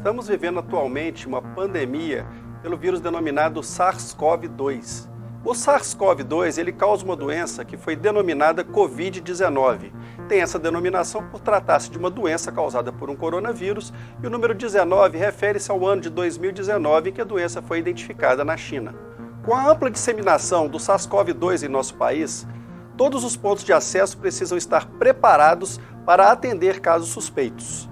Estamos vivendo atualmente uma pandemia pelo vírus denominado SARS-CoV-2. O SARS-CoV-2 ele causa uma doença que foi denominada Covid-19. Tem essa denominação por tratar-se de uma doença causada por um coronavírus e o número 19 refere-se ao ano de 2019 em que a doença foi identificada na China. Com a ampla disseminação do SARS-CoV-2 em nosso país, todos os pontos de acesso precisam estar preparados para atender casos suspeitos.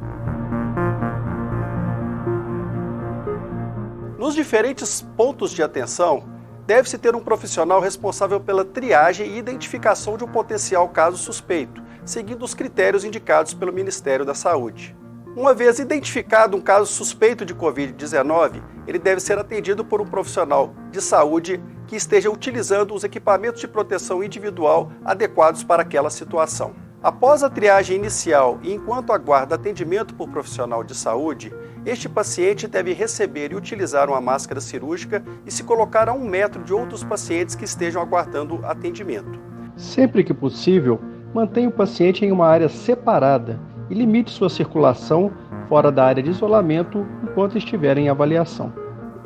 Nos diferentes pontos de atenção, deve-se ter um profissional responsável pela triagem e identificação de um potencial caso suspeito, seguindo os critérios indicados pelo Ministério da Saúde. Uma vez identificado um caso suspeito de Covid-19, ele deve ser atendido por um profissional de saúde que esteja utilizando os equipamentos de proteção individual adequados para aquela situação. Após a triagem inicial e enquanto aguarda atendimento por profissional de saúde, este paciente deve receber e utilizar uma máscara cirúrgica e se colocar a 1 metro de outros pacientes que estejam aguardando atendimento. Sempre que possível, mantenha o paciente em uma área separada e limite sua circulação fora da área de isolamento enquanto estiver em avaliação.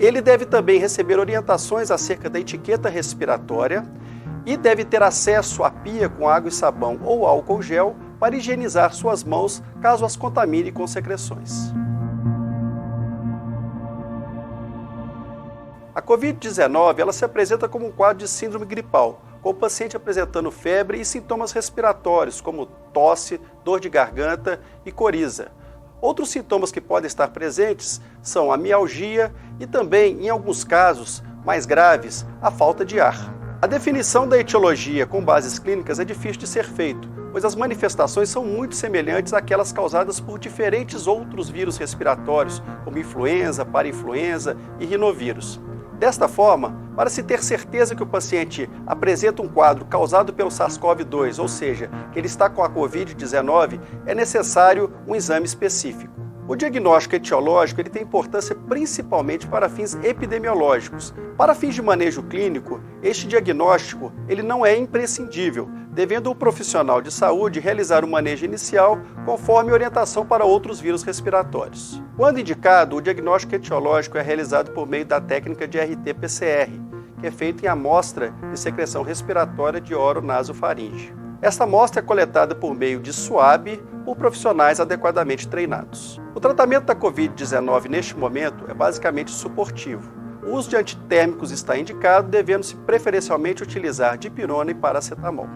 Ele deve também receber orientações acerca da etiqueta respiratória e deve ter acesso à pia com água e sabão ou álcool gel para higienizar suas mãos caso as contamine com secreções. A Covid-19 ela se apresenta como um quadro de síndrome gripal, com o paciente apresentando febre e sintomas respiratórios, como tosse, dor de garganta e coriza. Outros sintomas que podem estar presentes são a mialgia e também, em alguns casos mais graves, a falta de ar. A definição da etiologia com bases clínicas é difícil de ser feito, pois as manifestações são muito semelhantes àquelas causadas por diferentes outros vírus respiratórios, como influenza, parainfluenza e rinovírus. Desta forma, para se ter certeza que o paciente apresenta um quadro causado pelo SARS-CoV-2, ou seja, que ele está com a Covid-19, é necessário um exame específico. O diagnóstico etiológico ele tem importância principalmente para fins epidemiológicos. Para fins de manejo clínico, este diagnóstico ele não é imprescindível, devendo o profissional de saúde realizar o manejo inicial conforme orientação para outros vírus respiratórios. Quando indicado, o diagnóstico etiológico é realizado por meio da técnica de RT-PCR, que é feita em amostra de secreção respiratória de oronasofaringe. Esta amostra é coletada por meio de suave por profissionais adequadamente treinados. O tratamento da Covid-19 neste momento é basicamente suportivo. O uso de antitérmicos está indicado, devendo-se preferencialmente utilizar dipirona e paracetamol.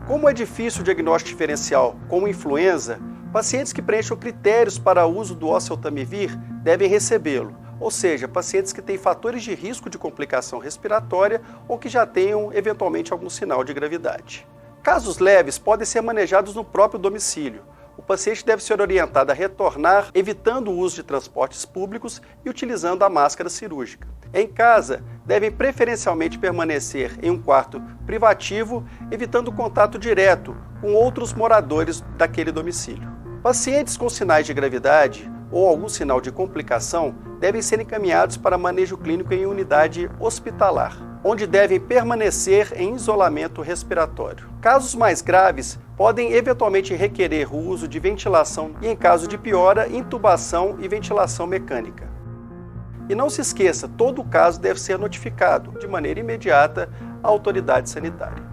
Como é difícil o diagnóstico diferencial com influenza, pacientes que preencham critérios para o uso do oseltamivir devem recebê-lo, ou seja, pacientes que têm fatores de risco de complicação respiratória ou que já tenham eventualmente algum sinal de gravidade. Casos leves podem ser manejados no próprio domicílio. O paciente deve ser orientado a retornar, evitando o uso de transportes públicos e utilizando a máscara cirúrgica. Em casa, devem preferencialmente permanecer em um quarto privativo, evitando contato direto com outros moradores daquele domicílio. Pacientes com sinais de gravidade ou algum sinal de complicação devem ser encaminhados para manejo clínico em unidade hospitalar, onde devem permanecer em isolamento respiratório. Casos mais graves podem eventualmente requerer o uso de ventilação e, em caso de piora, intubação e ventilação mecânica. E não se esqueça, todo caso deve ser notificado de maneira imediata à autoridade sanitária.